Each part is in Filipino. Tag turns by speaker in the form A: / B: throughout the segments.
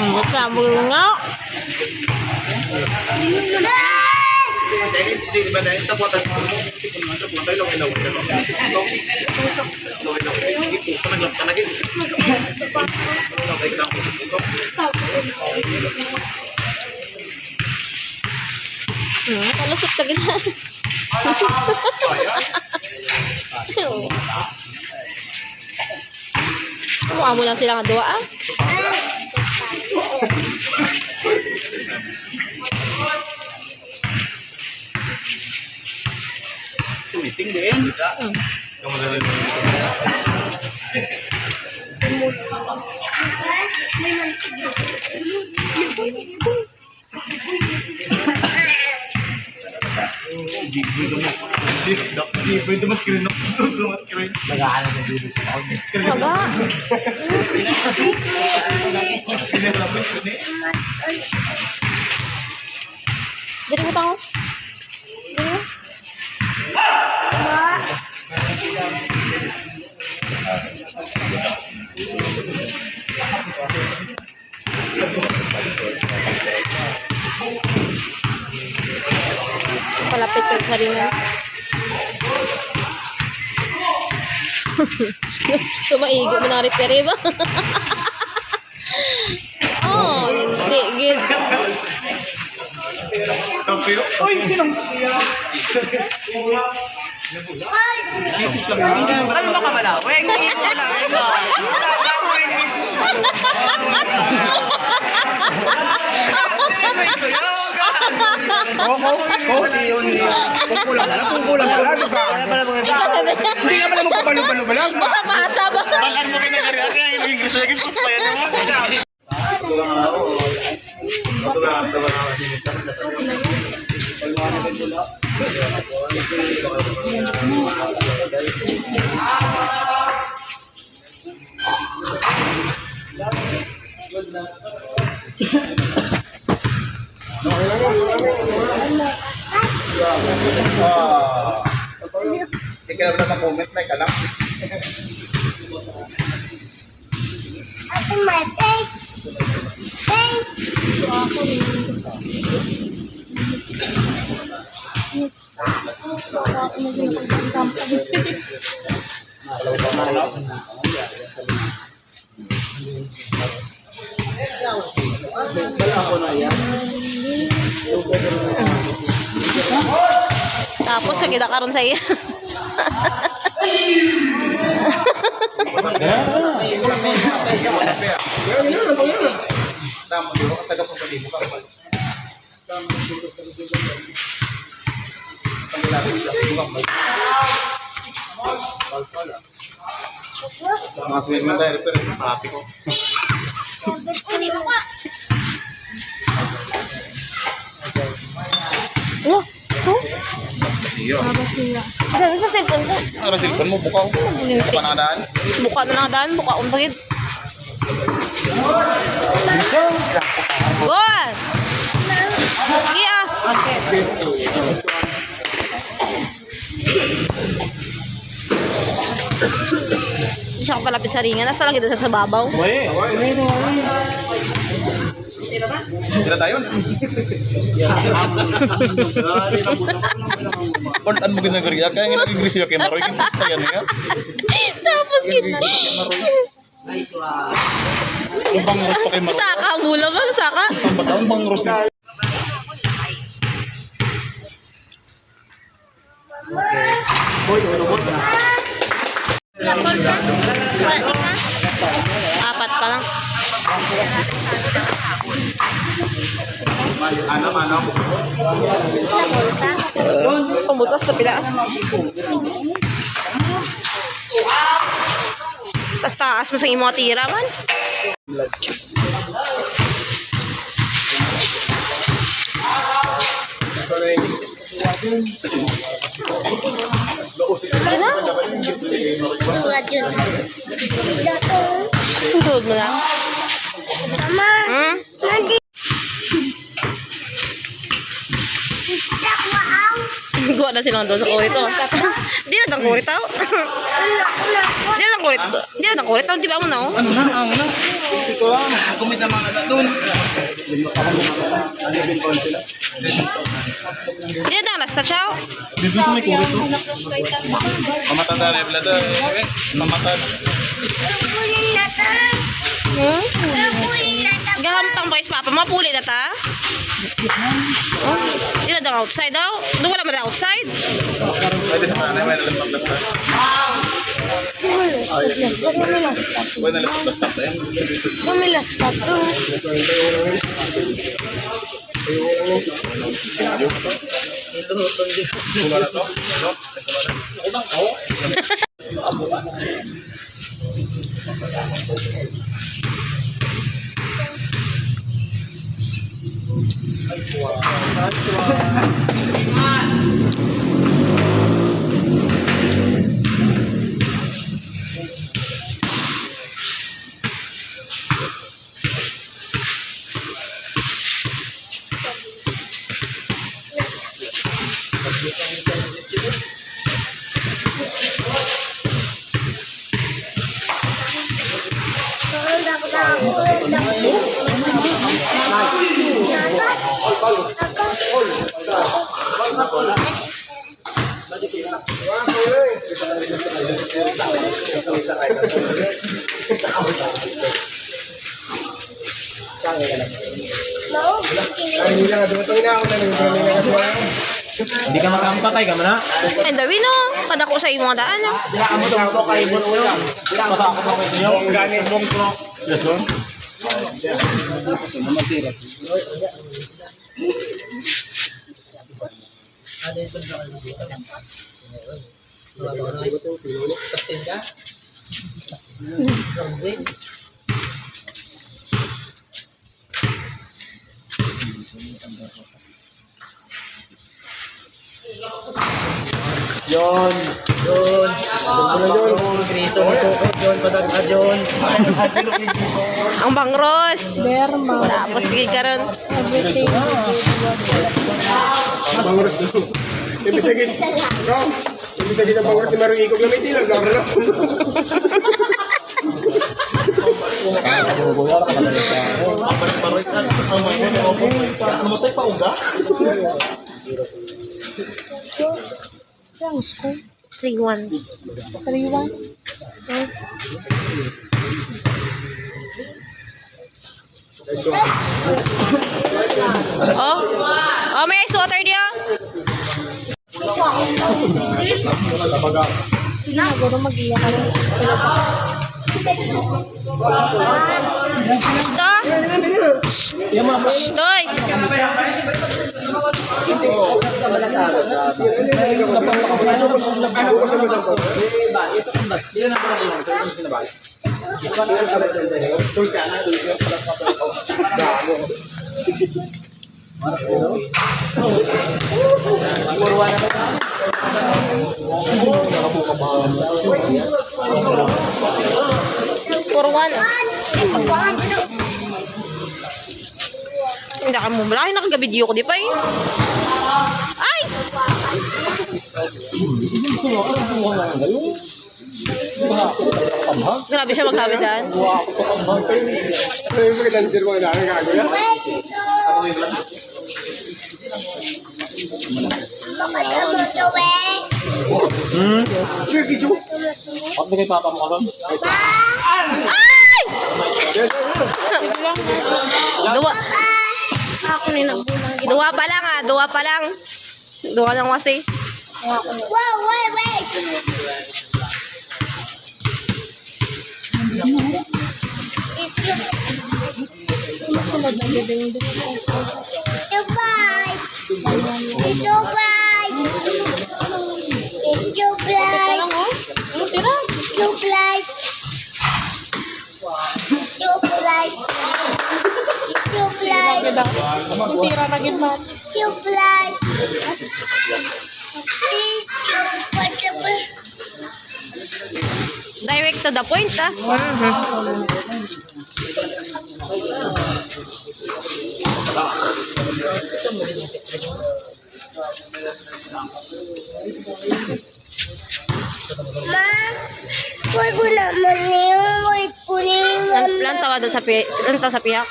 A: Magkabul nga.
B: Hindi ba dahil tapuatan mo? Tapuatan lang ilaw. Hindi po naglamta na gini. Nagay lang po sa ito.
A: Talusot ka gina. Kumuha mo lang sila nga dua ah.
B: Meeting din. Pwede mas screen na mas screen. Nag-aaral na dito.
A: Baga. Dari mo tao. Dari mo. Palapit yung saringan. Sumaigo mo na repair ba? Oh, hindi, good.
B: Kampyo? Uy, sinong? Ano ba ka malaweng? Kung kulang na lang. Hindi nga pala magpapalo-palo-palo.
A: Masa ba?
B: Balang mo kayo nagari. Kaya yung English lagi post pa yan. Hindi ka naman mag-comment na ikalam.
C: Ate, my face.
A: Tapos sa kita karon sa iya.
B: Mga swim man tayo, pero happy ko.
A: Oh, oh.
B: Iyo.
A: Ada sa cellphone ko.
B: Ano silpon mo? Buka ko. Panadaan.
A: Buka na lang daan, buka kong pagid. Good. Iya. Hindi siya kapalapit sa ringan. Nasa lang kita sa babaw.
B: Tira tayo na. Pagkaan mo ginagariya, kaya nga naging grisyo kay Maroy. Kinta yan niya.
A: Tapos kita.
B: Yung bang rosto kay Maroy.
A: Saka ang gula ba? Saka?
B: Ang bang rosto.
A: Apat pa lang.
B: Ano?
A: Pumutos na pila. Taas mo sa imo tira man. Tuhod mo lang.
C: Mama,
A: Gua Wala silang doon sa kurito. Di na tang kurito. Di na tang kurito. Di na tang kurito. Di ba mo na oh?
B: Ano na? Ang na? Hindi ko lang. Kumita mga na doon.
A: Di na tang lasta chow.
B: Dito may kurito. Mamatanda na yung blada. Mamatanda.
C: Napulin na ta.
A: Hmm?
C: Napulin na ta.
A: Gahampang pa is papa. Mapuli na ta. Oh, di na tang outside daw. Doon wala man outside.
B: Pwede sa panay. May nalastas na. Pwede nalastas na tayo.
C: Mamilas pa to.
B: Kung na to?
D: Hindi ka makampatay ka mana.
A: Ay, dawi no. Kadako sa imong daan. Ah.
D: Amo daw ko kay Bonulo. Baka ako pa kayo. Yung ganin mong ko. Leson. Yon. Yon. Kriso nito. Yon padagad yon.
A: Ang bangros. Derma. Tapos gig karon.
E: Bangros dulu. Ibig sabihin, no? Ibig sabihin na bangros ni Marong Ikog lang, hindi lang, laro lang.
B: Namatay pa uga?
A: 3-1. Oh. Oh, may ice water dia. Basta? Stoy. For one. Hindi ka mo malaki nakagabidyo ko di pa eh. Ay! Grabe siya magkabitan.
E: Ano yung mga dancer mo na gagawin?
D: At kay papa mo karon.
A: Ay! Dua. Ako ni nagbulang. Dua pa lang ah, dua pa lang. Dua lang wasi.
C: Wow, wait.
A: Direct to the point ah.
C: Ma, wag ko naman yung wait ko
A: Lan tawa doon sa pihak.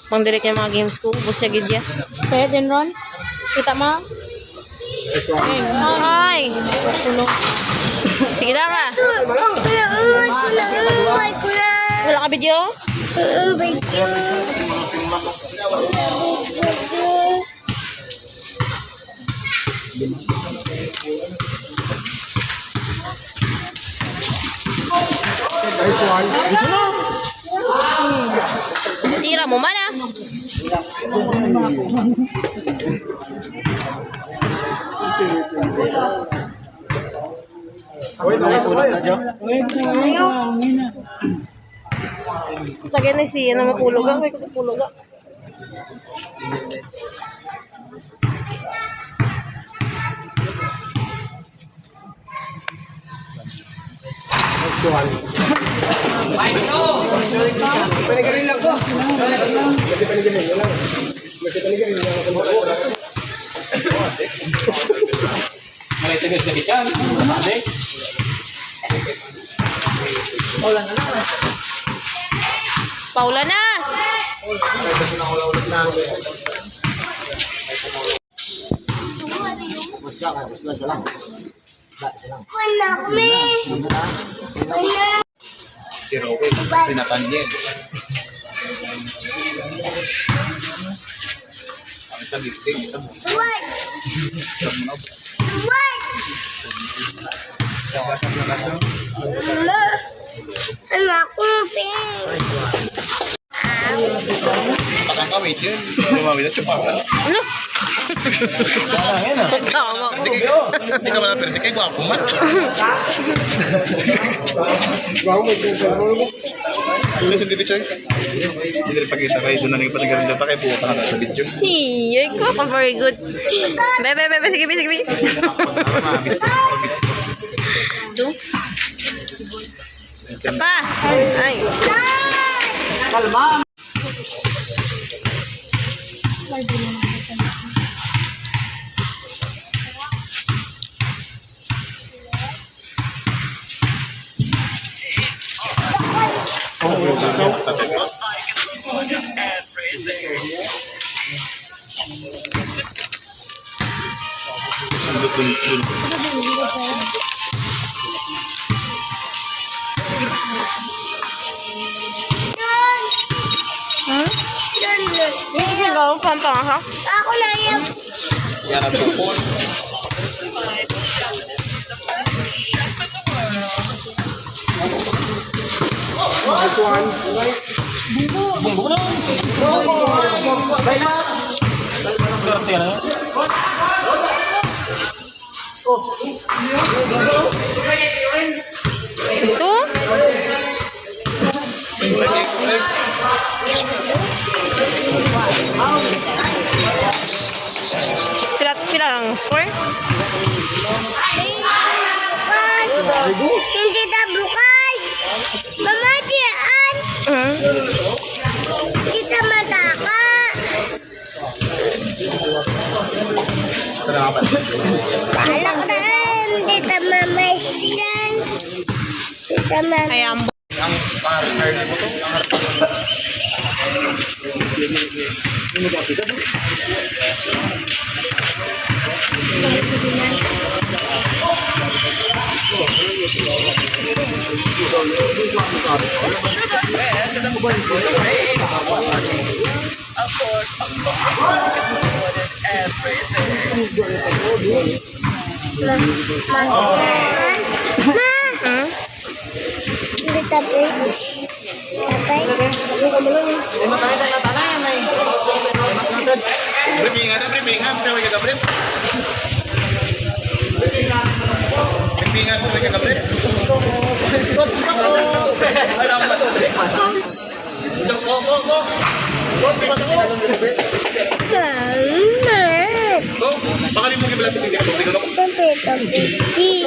A: Pang direct niya mga games ko. Ubus siya gidya.
F: Kaya din Ron? Kita mo?
A: Ay! Tulong. Sige na ka. Wala ka video? Tira mo man ah. Lagyan na siya na mapulugan. May kapulugan.
B: Panigarin lang ko.
D: Malay-tagas na kityan. Ate.
A: Paula na!
C: Wala kami. Wala.
G: Si Roque, pinatangin. Ang tagigting, isang
C: What? What? Mama. Ano akong pink?
G: pakang kawit yun. Lumawit at chupakan.
A: Ano? Pagkama ko.
G: Hindi ka malapit, hindi kayo gwapo man. Ano sa video? Hindi rin pag-isa kayo, doon na nang ipatagalan dyan pa kayo, buka ka na sa video.
A: Hiyay ko. Very good. Bebe, sige. Ito. Isa pa. Ay.
B: Kalma.
A: Hindi ko pampang ha?
C: Ako na yan.
G: Yan ang bukol.
D: Swerte yan, eh.
A: Ito? Pila ang score?
C: Bukas. Hindi na bukas. Mamadian. Kita mataka. Alam na. Hindi na mamasyan. Hindi na mamasyan.
A: Ay, ang
G: Ang partner mo to, ang
C: Hindi tapos. Tapos.
G: briefing ada briefing sa way ka brief. Briefing sa way ka brief.
C: Selamat.
G: Baka rin mo gibalapis hindi ko.
C: Tapi.